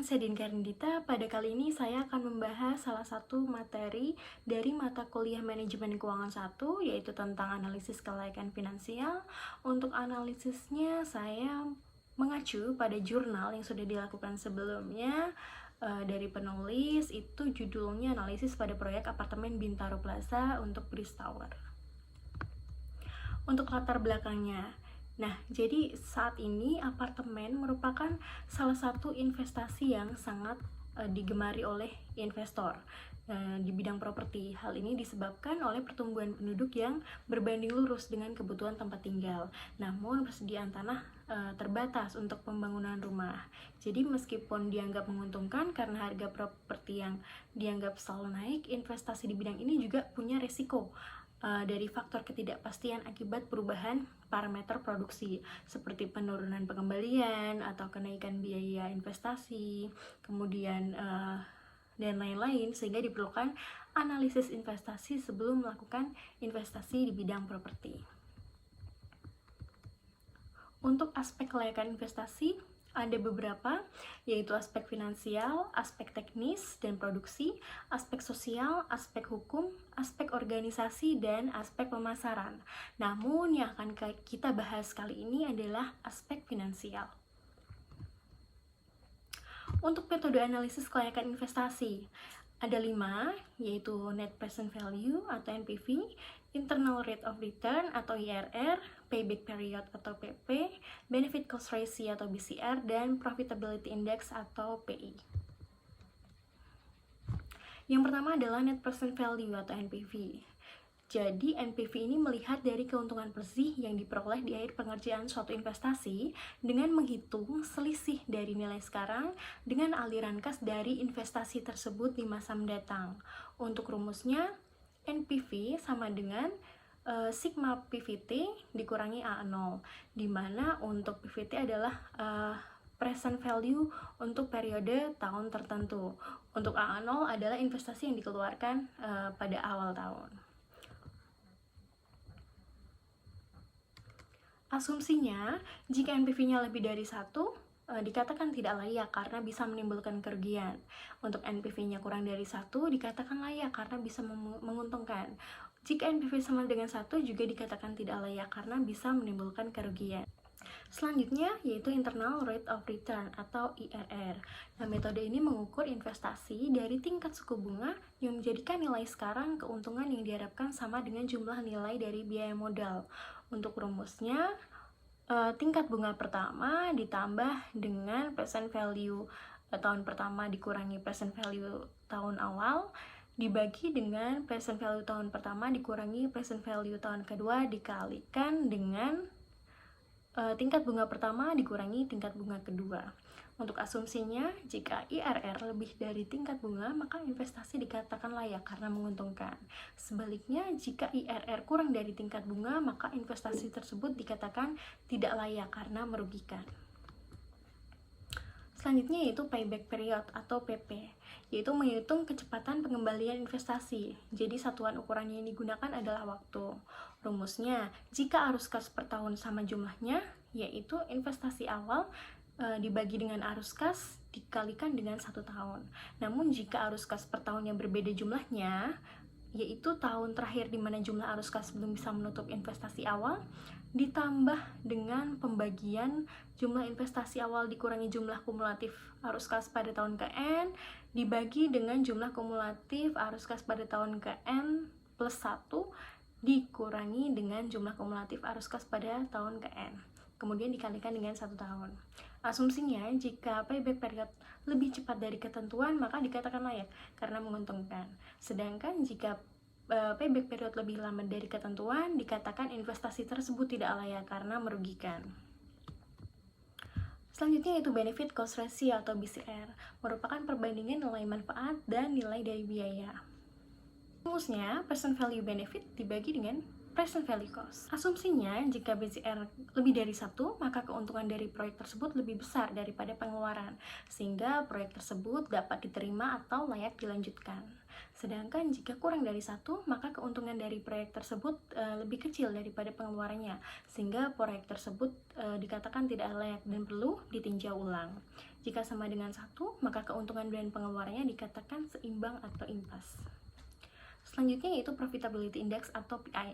saya Dinka Rendita. Pada kali ini saya akan membahas salah satu materi dari mata kuliah Manajemen Keuangan 1, yaitu tentang analisis kelayakan finansial. Untuk analisisnya saya mengacu pada jurnal yang sudah dilakukan sebelumnya dari penulis, itu judulnya analisis pada proyek apartemen Bintaro Plaza untuk Breeze Tower. Untuk latar belakangnya, nah, jadi saat ini apartemen merupakan salah satu investasi yang sangat digemari oleh investor di bidang properti. Hal ini disebabkan oleh pertumbuhan penduduk yang berbanding lurus dengan kebutuhan tempat tinggal. Namun persediaan tanah terbatas untuk pembangunan rumah. Jadi meskipun dianggap menguntungkan karena harga properti yang dianggap selalu naik, investasi di bidang ini juga punya resiko dari faktor ketidakpastian akibat perubahan parameter produksi seperti penurunan pengembalian atau kenaikan biaya investasi, kemudian dan lain-lain, sehingga diperlukan analisis investasi sebelum melakukan investasi di bidang properti. Untuk aspek kelayakan investasi ada beberapa, yaitu aspek finansial, aspek teknis dan produksi, aspek sosial, aspek hukum, aspek organisasi, dan aspek pemasaran. Namun yang akan kita bahas kali ini adalah aspek finansial. Untuk metode analisis kelayakan investasi, ada 5, yaitu Net Present Value atau NPV, Internal Rate of Return atau IRR, Payback Period atau PP, Benefit Cost Ratio atau BCR, dan Profitability Index atau PI. Yang pertama adalah Net Present Value atau NPV. Jadi NPV ini melihat dari keuntungan bersih yang diperoleh di akhir pengerjaan suatu investasi dengan menghitung selisih dari nilai sekarang dengan aliran kas dari investasi tersebut di masa mendatang. Untuk rumusnya, NPV sama dengan sigma PVT dikurangi A0, di mana untuk PVT adalah present value untuk periode tahun tertentu. Untuk A0 adalah investasi yang dikeluarkan pada awal tahun. Asumsinya, jika NPV-nya lebih dari 1, dikatakan tidak layak karena bisa menimbulkan kerugian. Untuk NPV-nya kurang dari 1, dikatakan layak karena bisa menguntungkan. Jika NPV sama dengan 1, juga dikatakan tidak layak karena bisa menimbulkan kerugian. Selanjutnya, yaitu Internal Rate of Return atau IRR. Nah, metode ini mengukur investasi dari tingkat suku bunga yang menjadikan nilai sekarang keuntungan yang diharapkan sama dengan jumlah nilai dari biaya modal. Untuk rumusnya, tingkat bunga pertama ditambah dengan present value tahun pertama dikurangi present value tahun awal, dibagi dengan present value tahun pertama dikurangi present value tahun kedua dikalikan dengan tingkat bunga pertama dikurangi tingkat bunga kedua. Untuk asumsinya, jika IRR lebih dari tingkat bunga, maka investasi dikatakan layak karena menguntungkan. Sebaliknya, jika IRR kurang dari tingkat bunga, maka investasi tersebut dikatakan tidak layak karena merugikan. Selanjutnya yaitu payback period atau PP, yaitu menghitung kecepatan pengembalian investasi. Jadi satuan ukurannya yang digunakan adalah waktu. Rumusnya, jika arus kas per tahun sama jumlahnya, yaitu investasi awal dibagi dengan arus kas dikalikan dengan 1 tahun. Namun jika arus kas per tahunnya berbeda jumlahnya, yaitu tahun terakhir di mana jumlah arus kas belum bisa menutup investasi awal, ditambah dengan pembagian jumlah investasi awal dikurangi jumlah kumulatif arus kas pada tahun ke-N, dibagi dengan jumlah kumulatif arus kas pada tahun ke-N plus 1, dikurangi dengan jumlah kumulatif arus kas pada tahun ke-N. Kemudian dikalikan dengan 1 tahun. Asumsinya, jika payback period lebih cepat dari ketentuan, maka dikatakan layak karena menguntungkan. Sedangkan jika payback period lebih lama dari ketentuan, dikatakan investasi tersebut tidak layak karena merugikan. Selanjutnya yaitu Benefit Cost Ratio atau BCR, merupakan perbandingan nilai manfaat dan nilai dari biaya. Rumusnya, present value benefit dibagi dengan present value cost. Asumsinya, jika BCR lebih dari 1, maka keuntungan dari proyek tersebut lebih besar daripada pengeluaran, sehingga proyek tersebut dapat diterima atau layak dilanjutkan. Sedangkan jika kurang dari 1, maka keuntungan dari proyek tersebut lebih kecil daripada pengeluarannya, sehingga proyek tersebut dikatakan tidak layak dan perlu ditinjau ulang. Jika sama dengan 1, maka keuntungan dan pengeluarannya dikatakan seimbang atau impas. Selanjutnya yaitu Profitability Index atau PI,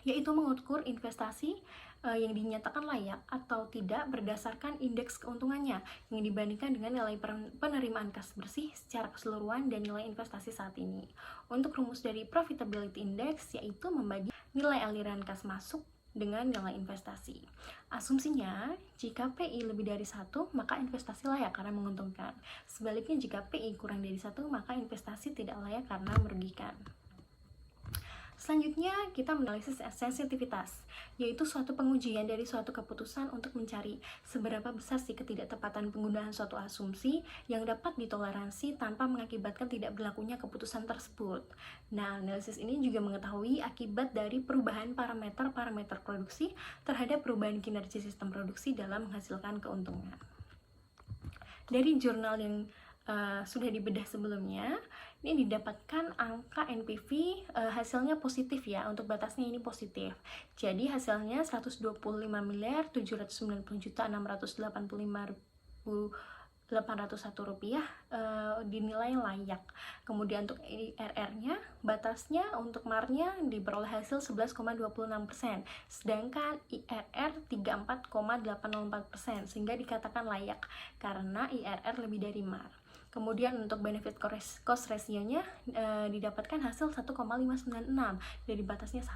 yaitu mengukur investasi yang dinyatakan layak atau tidak berdasarkan indeks keuntungannya yang dibandingkan dengan nilai penerimaan kas bersih secara keseluruhan dan nilai investasi saat ini. Untuk rumus dari Profitability Index yaitu membagi nilai aliran kas masuk dengan nilai investasi. Asumsinya, jika PI lebih dari 1, maka investasi layak karena menguntungkan. Sebaliknya, jika PI kurang dari 1, maka investasi tidak layak karena merugikan. Selanjutnya, kita menganalisis sensitivitas, yaitu suatu pengujian dari suatu keputusan untuk mencari seberapa besar sih ketidaktepatan penggunaan suatu asumsi yang dapat ditoleransi tanpa mengakibatkan tidak berlakunya keputusan tersebut. Nah, analisis ini juga mengetahui akibat dari perubahan parameter-parameter produksi terhadap perubahan kinerja sistem produksi dalam menghasilkan keuntungan. Dari jurnal yang sudah dibedah sebelumnya, ini didapatkan angka NPV hasilnya positif ya, untuk batasnya ini positif. Jadi hasilnya 125.790.685.801 rupiah dinilai layak. Kemudian untuk IRR-nya, batasnya untuk MAR-nya diperoleh hasil 11,26%, sedangkan IRR 34,804%, sehingga dikatakan layak karena IRR lebih dari MAR. Kemudian untuk benefit cost ratio-nya didapatkan hasil 1,596 dari batasnya 1.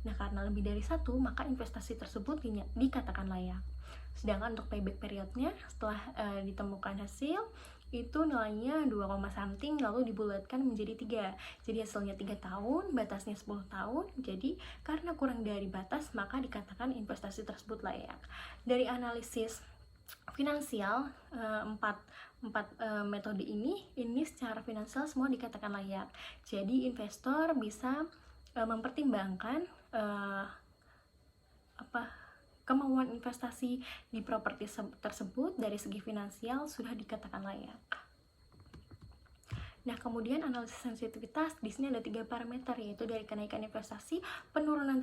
Nah, karena lebih dari 1, maka investasi tersebut dikatakan layak. Sedangkan untuk payback periodnya setelah ditemukan hasil itu nilainya 2, something lalu dibulatkan menjadi 3. Jadi hasilnya 3 tahun, batasnya 10 tahun. Jadi karena kurang dari batas, maka dikatakan investasi tersebut layak. Dari analisis finansial, empat metode ini secara finansial semua dikatakan layak. Jadi investor bisa mempertimbangkan kemauan investasi di properti tersebut dari segi finansial sudah dikatakan layak. Nah, kemudian analisis sensitivitas di sini ada 3 parameter, yaitu dari kenaikan investasi, penurunan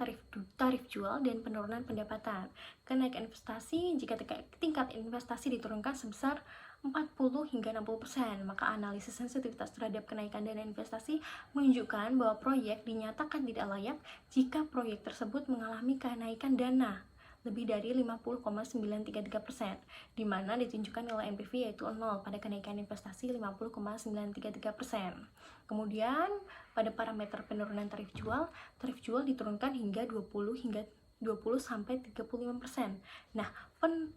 tarif jual, dan penurunan pendapatan. Kenaikan investasi, jika tingkat investasi diturunkan sebesar 40 hingga 60%, maka analisis sensitivitas terhadap kenaikan dana investasi menunjukkan bahwa proyek dinyatakan tidak layak jika proyek tersebut mengalami kenaikan dana lebih dari 50,933%, di mana ditunjukkan nilai NPV yaitu 0 pada kenaikan investasi 50,933%. Kemudian pada parameter penurunan tarif jual diturunkan hingga 20-35%. Nah,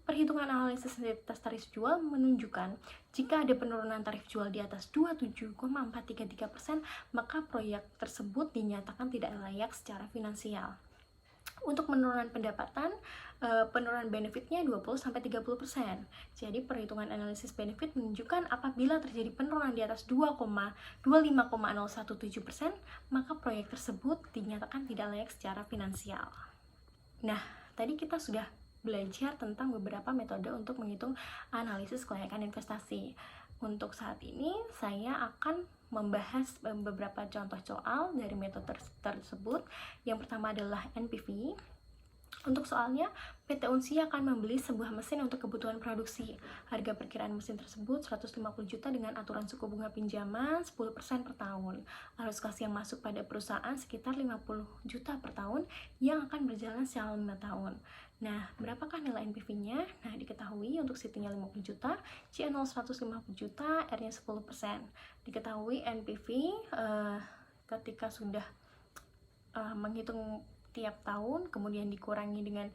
perhitungan analisis sensitivitas tarif jual menunjukkan jika ada penurunan tarif jual di atas 27,433%, maka proyek tersebut dinyatakan tidak layak secara finansial. Untuk penurunan pendapatan, penurunan benefitnya 20-30%. Jadi perhitungan analisis benefit menunjukkan apabila terjadi penurunan di atas 25,017%, maka proyek tersebut dinyatakan tidak layak secara finansial. Nah, tadi kita sudah belajar tentang beberapa metode untuk menghitung analisis kelayakan investasi. Untuk saat ini, saya akan membahas beberapa contoh soal dari metode tersebut. Yang pertama adalah NPV. Untuk soalnya, PT Unsi akan membeli sebuah mesin untuk kebutuhan produksi. Harga perkiraan mesin tersebut 150 juta dengan aturan suku bunga pinjaman 10% per tahun. Arus kas yang masuk pada perusahaan sekitar 50 juta per tahun yang akan berjalan selama 5 tahun. Nah, berapakah nilai NPV-nya? Nah, diketahui untuk CT-nya 50 juta, C0 150 juta, R-nya 10%. Diketahui NPV ketika sudah menghitung tiap tahun, kemudian dikurangi dengan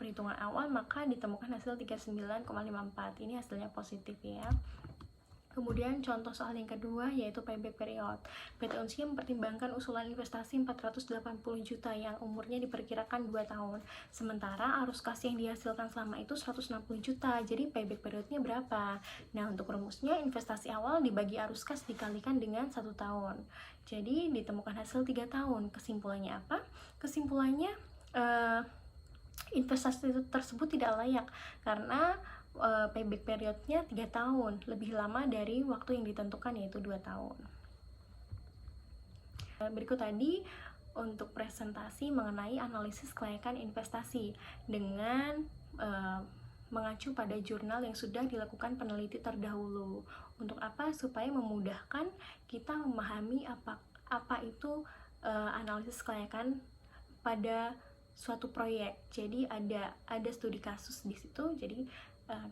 perhitungan awal, maka ditemukan hasil 39,54. Ini hasilnya positif ya. Kemudian contoh soal yang kedua yaitu payback period. PT Unsi mempertimbangkan usulan investasi 480 juta yang umurnya diperkirakan 2 tahun. Sementara arus kas yang dihasilkan selama itu 160 juta. Jadi payback periodnya berapa? Nah, untuk rumusnya investasi awal dibagi arus kas dikalikan dengan 1 tahun. Jadi ditemukan hasil 3 tahun. Kesimpulannya apa? Kesimpulannya investasi tersebut tidak layak karena payback periodnya 3 tahun, lebih lama dari waktu yang ditentukan yaitu 2 tahun. Berikut tadi untuk presentasi mengenai analisis kelayakan investasi dengan mengacu pada jurnal yang sudah dilakukan peneliti terdahulu. Untuk apa? Supaya memudahkan kita memahami apa itu analisis kelayakan pada suatu proyek. Jadi ada studi kasus di situ, jadi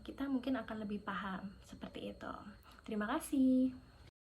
kita mungkin akan lebih paham seperti itu. Terima kasih.